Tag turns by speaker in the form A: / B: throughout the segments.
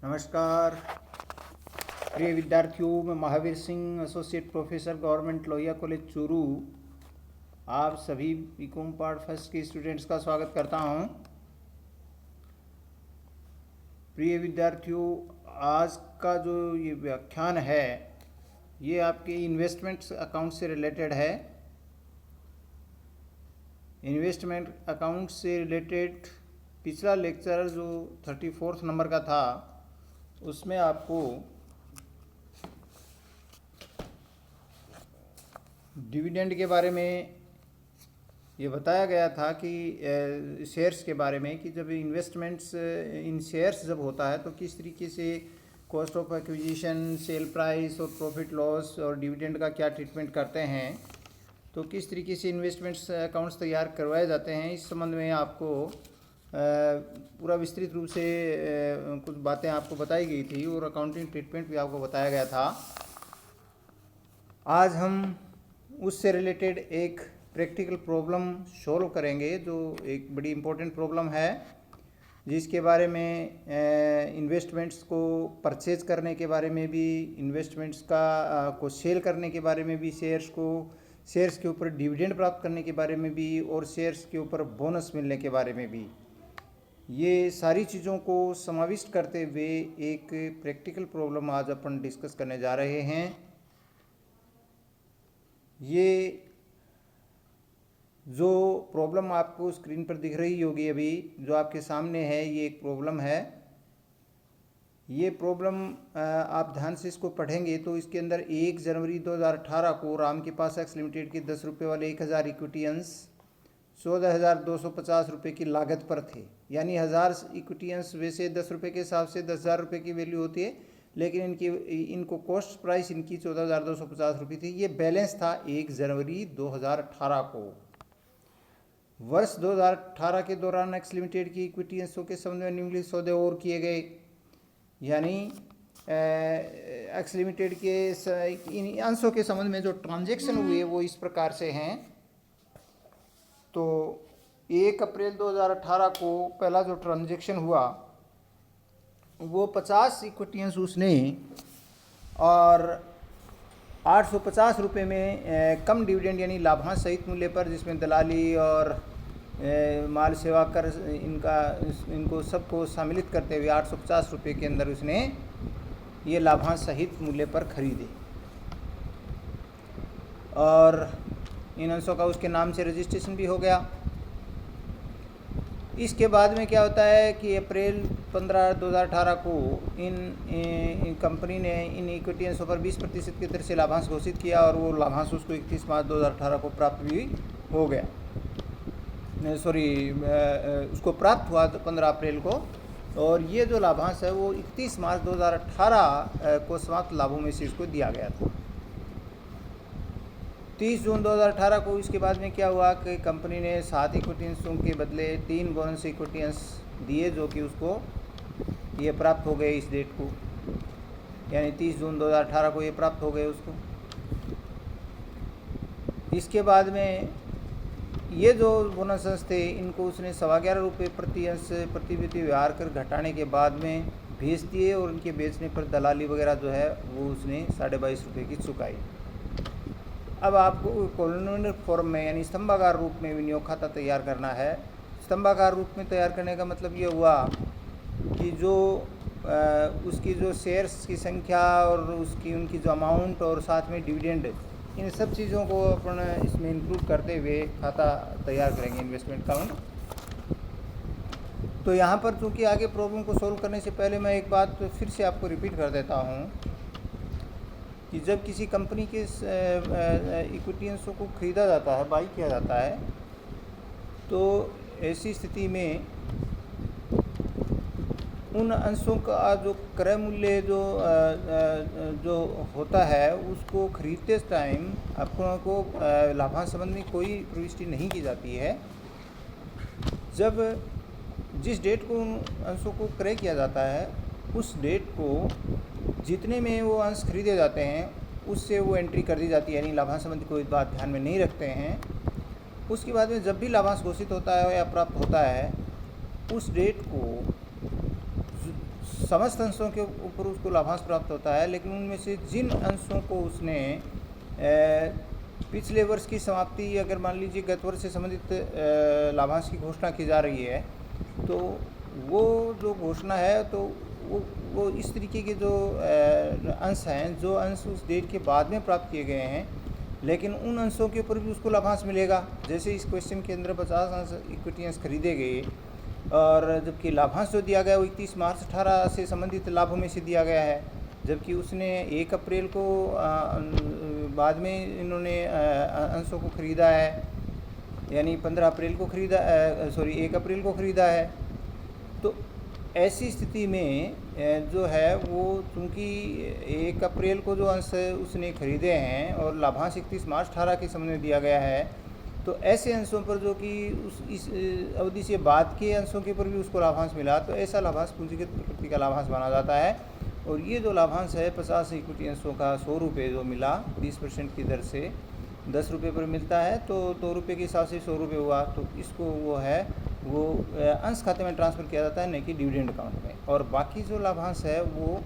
A: नमस्कार प्रिय विद्यार्थियों, मैं Mahavir Singh, associate professor, government Lohia college Churu, आप सभी बीकॉम पार्ट फर्स्ट के स्टूडेंट्स का स्वागत करता हूं। प्रिय विद्यार्थियों, आज का जो ये व्याख्यान है ये आपके इन्वेस्टमेंट्स अकाउंट से रिलेटेड है। इन्वेस्टमेंट अकाउंट से रिलेटेड पिछला लेक्चर जो 34 नंबर का था उसमें आपको डिविडेंड के बारे में ये बताया गया था कि शेयर्स के बारे में कि जब इन्वेस्टमेंट्स इन शेयर्स जब होता है तो किस तरीके से cost of acquisition, sale price और प्रॉफिट लॉस और डिविडेंड का क्या ट्रीटमेंट करते हैं, तो किस तरीके से इन्वेस्टमेंट्स अकाउंट्स तैयार करवाए जाते हैं, इस संबंध में आपको पूरा विस्तृत रूप से कुछ बातें आपको बताई गई थी और अकाउंटिंग ट्रीटमेंट भी आपको बताया गया था। आज हम उससे रिलेटेड एक प्रैक्टिकल प्रॉब्लम सॉल्व करेंगे जो एक बड़ी इम्पोर्टेंट प्रॉब्लम है, जिसके बारे में इन्वेस्टमेंट्स को परचेज करने के बारे में भी, इन्वेस्टमेंट्स को सेल करने के बारे में भी, शेयर्स के ऊपर डिविडेंड प्राप्त करने के बारे में भी और शेयर्स के ऊपर बोनस मिलने के बारे में भी, ये सारी चीज़ों को समाविष्ट करते हुए एक प्रैक्टिकल प्रॉब्लम आज अपन डिस्कस करने जा रहे हैं। ये जो प्रॉब्लम आपको स्क्रीन पर दिख रही होगी अभी जो आपके सामने है, ये एक प्रॉब्लम है। ये प्रॉब्लम आप ध्यान से इसको पढ़ेंगे तो इसके अंदर 1 जनवरी 2018 को राम के पास एक्स लिमिटेड के 10 रुपये वाले 1000 इक्विटी अंश 14,250 रुपये की लागत पर थे। यानी 1000 इक्विटी अंश वैसे 10 रुपये के हिसाब से 10,000 रुपये की वैल्यू होती है, लेकिन इनको कॉस्ट प्राइस इनकी 14,250 रुपये थी। ये बैलेंस था 1 जनवरी 2018 को। वर्ष 2018 के दौरान एक्स लिमिटेड की इक्विटी अंशों के संबंध में निम्नलिखित सौदे और किए गए। यानी एक्स लिमिटेड के इन अंशों के संबंध में जो ट्रांजैक्शन हुए वो इस प्रकार से हैं। तो 1 अप्रैल 2018 को पहला जो ट्रांजैक्शन हुआ वो 50 इक्विटी अंश उसने और 850 रुपये में कम डिविडेंड यानी लाभांश सहित मूल्य पर, जिसमें दलाली और माल सेवा कर इनको सबको सम्मिलित करते हुए 850 रुपये के अंदर उसने ये लाभांश सहित मूल्य पर खरीदे और इन अंशों का उसके नाम से रजिस्ट्रेशन भी हो गया। इसके बाद में क्या होता है कि अप्रैल 15 2018 को इन कंपनी ने इन इक्विटी अंशों पर 20% की दर से लाभांश घोषित किया और वो लाभांश उसको 31 मार्च 2018 को प्राप्त भी हो गया। उसको प्राप्त हुआ 15 अप्रैल को, और ये जो लाभांश है वो 31 मार्च 2018 को समाप्त लाभों में से इसको दिया गया था। 30 जून 2018 को इसके बाद में क्या हुआ कि कंपनी ने 7 इक्विटी अंशों के बदले 3 बोनस इक्विटी अंश दिए, जो कि उसको ये प्राप्त हो गए इस डेट को, यानी 30 जून 2018 को ये प्राप्त हो गए उसको। इसके बाद में ये जो बोनस अंश थे इनको उसने 11.25 रुपये प्रति अंश प्रतिभूति व्यवहार कर घटाने के बाद में भेज दिए और उनके बेचने पर दलाली वगैरह जो है वो उसने 22.5 रुपये की चुकाई। अब आपको कॉलमनार फॉर्म में यानी स्तंभाकार रूप में विनियोग खाता तैयार करना है। स्तंभाकार रूप में तैयार करने का मतलब ये हुआ कि जो उसकी जो शेयर्स की संख्या और उनकी जो अमाउंट और साथ में डिविडेंड, इन सब चीज़ों को अपन इसमें इंक्लूड करते हुए खाता तैयार करेंगे इन्वेस्टमेंट अकाउंट। तो यहाँ पर चूँकि आगे प्रॉब्लम को सॉल्व करने से पहले मैं एक बात फिर से आपको रिपीट कर देता हूँ कि जब किसी कंपनी के इक्विटी अंशों को खरीदा जाता है, बाई किया जाता है, तो ऐसी स्थिति में उन अंशों का जो क्रय मूल्य जो होता है उसको खरीदते टाइम आपको लाभांश संबंध में कोई प्रविष्टि नहीं की जाती है। जब जिस डेट को उन अंशों को क्रय किया जाता है उस डेट को जितने में वो अंश खरीदे जाते हैं उससे वो एंट्री कर दी जाती है, यानी लाभांश संबंधी कोई बात ध्यान में नहीं रखते हैं। उसके बाद में जब भी लाभांश घोषित होता है या प्राप्त होता है उस डेट को समस्त अंशों के ऊपर उसको लाभांश प्राप्त होता है, लेकिन उनमें से जिन अंशों को उसने पिछले वर्ष की समाप्ति, अगर मान लीजिए गत वर्ष से संबंधित लाभांश की घोषणा की जा रही है, तो वो जो घोषणा है तो वो इस तरीके के जो अंश हैं, जो अंश उस डेट के बाद में प्राप्त किए गए हैं, लेकिन उन अंशों के ऊपर भी उसको लाभांश मिलेगा। जैसे इस क्वेश्चन के अंदर 50 अंश इक्विटी अंश खरीदे गए, और जबकि लाभांश जो दिया गया वो 31 मार्च 18 से संबंधित लाभों में से दिया गया है, जबकि उसने 1 अप्रैल को बाद में इन्होंने अंशों को खरीदा है, यानी 15 अप्रैल को खरीदा, 1 अप्रैल को खरीदा है। तो ऐसी स्थिति में जो है वो चूँकि 1 अप्रैल को जो अंश उसने खरीदे हैं और लाभांश 31 मार्च 18 के समय में दिया गया है, तो ऐसे अंशों पर जो कि इस अवधि से बाद के अंशों के ऊपर भी उसको लाभांश मिला, तो ऐसा लाभांश पूंजीगत प्रकृति का लाभांश माना जाता है। और ये जो लाभांश है 50 इक्विटी अंशों का 100 रुपये जो मिला 20% की दर से 10 रुपये पर मिलता है, तो 2 रुपये के हिसाब से 100 रुपये हुआ, तो इसको वो अंश खाते में ट्रांसफ़र किया जाता है, नहीं कि डिविडेंड अकाउंट में। और बाकी जो लाभांश है वो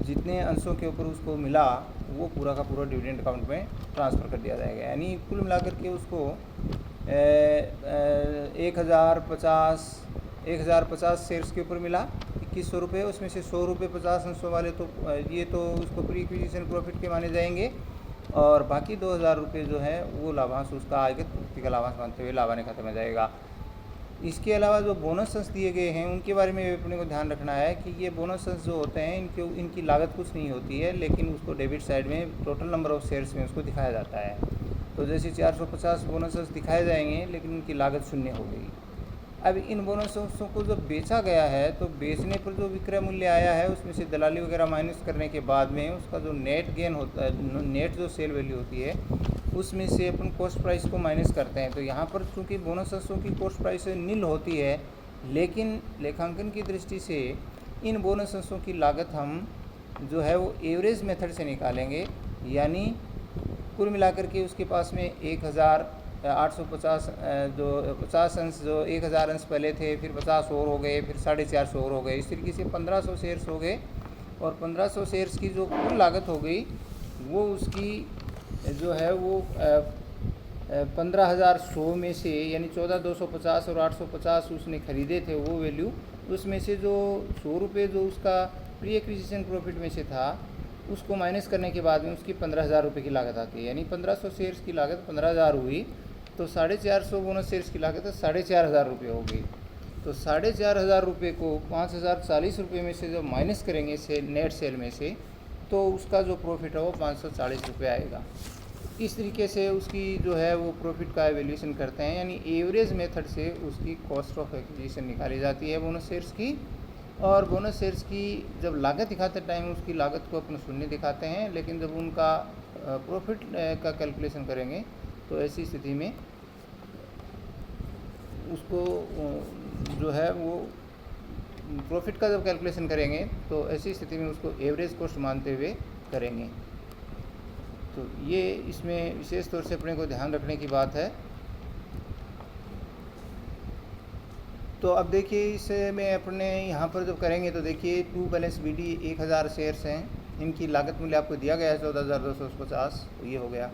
A: जितने अंशों के ऊपर उसको मिला वो पूरा का पूरा डिविडेंड अकाउंट में ट्रांसफ़र कर दिया जाएगा। यानी कुल मिलाकर के उसको 1050 शेयर्स के ऊपर मिला 2100 रुपये, उसमें से 100 रुपये 50 अंशों वाले तो ये तो उसको प्री एक्विजिशन प्रॉफिट के माने जाएंगे, और बाकी 2000 रुपये जो है वो लाभांश उसका आयगत प्रकृति का लाभांश मानते हुए लाभान्य खाते में जाएगा। इसके अलावा जो बोनस अंश दिए गए हैं उनके बारे में अपने को ध्यान रखना है कि ये बोनस अंश जो होते हैं इनकी लागत कुछ नहीं होती है, लेकिन उसको डेबिट साइड में टोटल नंबर ऑफ शेयर्स में उसको दिखाया जाता है। तो जैसे 450 बोनस अंश दिखाए जाएंगे, लेकिन उनकी लागत शून्य हो गई। अब इन बोनस अंशों को जब बेचा गया है तो बेचने पर जो विक्रय मूल्य आया है उसमें से दलाली वगैरह माइनस करने के बाद में उसका जो नेट गेन होता है, नेट जो सेल वैल्यू होती है, उसमें से अपन कॉस्ट प्राइस को माइनस करते हैं। तो यहाँ पर चूँकि बोनस अंशों की कॉस्ट प्राइस नील होती है, लेकिन लेखांकन की दृष्टि से इन बोनस अंशों की लागत हम जो है वो एवरेज मेथड से निकालेंगे, यानी कुल मिलाकर के उसके पास में 1850 जो 50 अंश, जो 1000 अंश पहले थे, फिर 50 और हो गए, फिर 450 और हो गए, इस तरीके से 1500 शेयर्स हो गए। और 1500 शेयर्स की जो कुल लागत हो गई वो उसकी जो है वो 15,100 में से, यानी 14,250 और 850 उसने खरीदे थे वो वैल्यू, उसमें से जो 100 रुपये जो उसका प्री एक्विजिशन प्रॉफिट में से था उसको माइनस करने के बाद में उसकी 15,000 रुपये की लागत आती है। यानी 1500 शेयर्स की लागत 15,000 हुई, तो 450 बोनस शेयर्स की लागत 4,500 रुपये हो गई। तो 4,500 रुपये को 5,040 रुपये में से जब माइनस करेंगे नेट सेल में से, तो उसका जो प्रॉफिट है वो 540 रुपये आएगा। इस तरीके से उसकी जो है वो प्रॉफिट का एवेल्यूशन करते हैं, यानी एवरेज मेथड से उसकी कॉस्ट ऑफ एक्विजिशन निकाली जाती है बोनस शेयर्स की। और बोनस शेयर्स की जब लागत दिखाते टाइम उसकी लागत को अपन शून्य दिखाते हैं, लेकिन जब उनका प्रॉफिट का कैलकुलेशन करेंगे तो ऐसी स्थिति में उसको जो है वो प्रॉफिट का जब कैलकुलेशन करेंगे तो ऐसी स्थिति में उसको एवरेज कॉस्ट मानते हुए करेंगे। तो ये इसमें विशेष तौर से अपने को ध्यान रखने की बात है। तो अब देखिए इसे में अपने यहाँ पर जब करेंगे तो देखिए टू बैलेंस BD 1000 शेयर्स हैं, इनकी लागत मूल्य आपको दिया गया है 14,250, तो ये हो गया।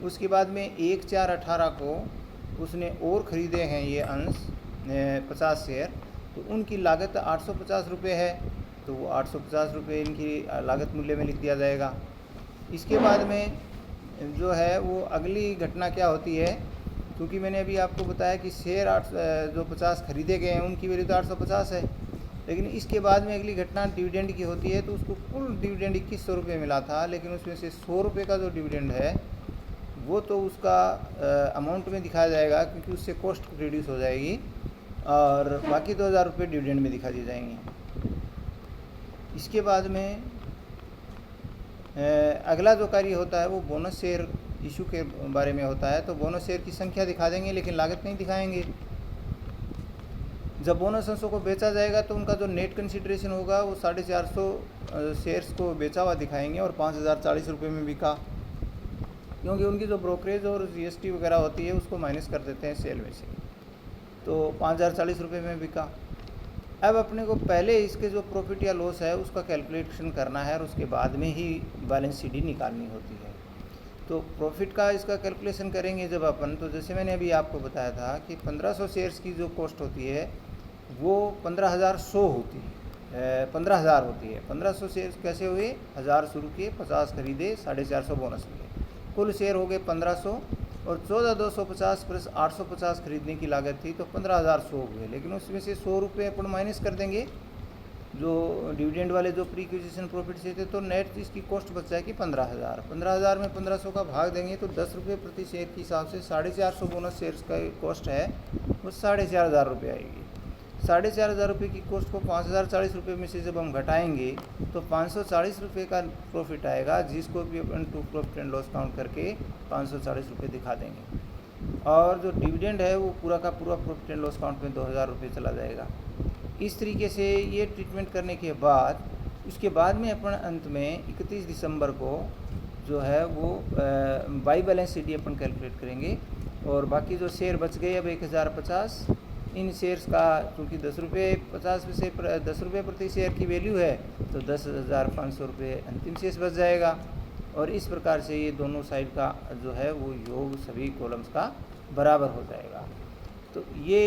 A: उसके बाद में 1/4/18 को उसने और ख़रीदे हैं ये अंश 50 शेयर, तो उनकी लागत 850 रुपये है, तो वो 850 रुपये इनकी लागत मूल्य में लिख दिया जाएगा। इसके बाद में जो है वो अगली घटना क्या होती है, क्योंकि मैंने अभी आपको बताया कि शेयर जो 50 खरीदे गए हैं उनकी वैल्यू तो 850 है, लेकिन इसके बाद में अगली घटना डिविडेंड की होती है। तो उसको कुल डिविडेंड 2100 रुपये मिला था, लेकिन उसमें से 100 रुपये का जो डिविडेंड है वो तो उसका अमाउंट में दिखाया जाएगा, क्योंकि उससे कॉस्ट रिड्यूस हो जाएगी, और बाकी 2000 रुपये डिविडेंड में दिखा दी जाएंगे। इसके बाद में अगला जो कार्य होता है वो बोनस शेयर इशू के बारे में होता है। तो बोनस शेयर की संख्या दिखा देंगे, लेकिन लागत नहीं दिखाएंगे। जब बोनस अंशों को बेचा जाएगा तो उनका जो नेट कंसिडरेशन होगा वो 450 शेयर्स को बेचा हुआ दिखाएंगे, और 5,040 रुपये में बिका, क्योंकि उनकी जो ब्रोकरेज और GST वगैरह होती है उसको माइनस कर देते हैं सेल में से, तो 5,040 रुपये में बिका। अब अपने को पहले इसके जो प्रॉफिट या लॉस है उसका कैलकुलेशन करना है और उसके बाद में ही बैलेंस शीट निकालनी होती है। तो प्रॉफिट का इसका कैलकुलेशन करेंगे जब अपन, तो जैसे मैंने अभी आपको बताया था कि 1500 शेयर्स की जो कॉस्ट होती है वो 15,100 होती है, 15,000 होती है। 1500 शेयर्स कैसे हुए, 1000 शुरू किए, 50 खरीदे, 450 बोनस लिए, कुल शेयर हो गए 1500 और 14,250 प्लस 850 खरीदने की लागत थी तो 15,100 हुए। लेकिन उसमें से 100 रुपये अपन माइनस कर देंगे जो डिविडेंड वाले जो प्री एक्विजिशन प्रॉफिट से थे, तो नेट इसकी कॉस्ट बच जाएगी 15,000। 15,000 में 1500 का भाग देंगे तो 10 रुपये प्रति शेयर के हिसाब से 450 बोनस शेयर्स का कॉस्ट है वो 4,500 रुपये आएगी। 4,500 रुपये की कॉस्ट को 5,040 रुपये में से जब हम घटाएंगे तो 540 रुपये का प्रॉफिट आएगा, जिसको भी अपन to profit and loss count करके 540 रुपये दिखा देंगे। और जो डिविडेंड है वो पूरा का पूरा प्रॉफिट एंड लॉस काउंट में 2,000 रुपये चला जाएगा। इस तरीके से ये ट्रीटमेंट करने के बाद उसके बाद में अपन अंत में 31 दिसंबर को जो है वो by balance sheet upon calculate करेंगे और बाकी जो शेयर बच गए अब 1050, इन शेयर्स का क्योंकि 10 रुपये 50 से 10 रुपये प्रति शेयर की वैल्यू है तो 10,500 रुपये अंतिम शेष बच जाएगा। और इस प्रकार से ये दोनों साइड का जो है वो योग सभी कॉलम्स का बराबर हो जाएगा। तो ये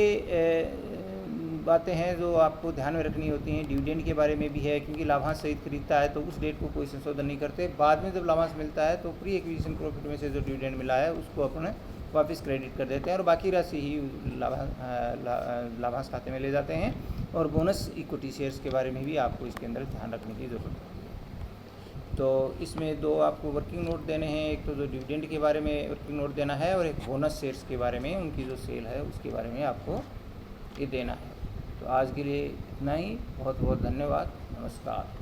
A: बातें हैं जो आपको ध्यान में रखनी होती हैं। डिविडेंड के बारे में भी है, क्योंकि लाभांश सहित खरीदता है तो उस डेट को कोई संशोधन नहीं करते। बाद में जब लाभांश मिलता है तो प्री एक्विजिशन प्रॉफिट में से जो डिविडेंड मिला है उसको अपने वापस क्रेडिट कर देते हैं और बाकी राशि ही लाभांश खाते में ले जाते हैं। और बोनस इक्विटी शेयर्स के बारे में भी आपको इसके अंदर ध्यान रखने की ज़रूरत होती है। तो इसमें दो आपको वर्किंग नोट देने हैं, एक तो जो डिविडेंड के बारे में वर्किंग नोट देना है और एक बोनस शेयर्स के बारे में, उनकी जो सेल है उसके बारे में आपको ये देना है। तो आज के लिए इतना ही, बहुत बहुत धन्यवाद, नमस्कार।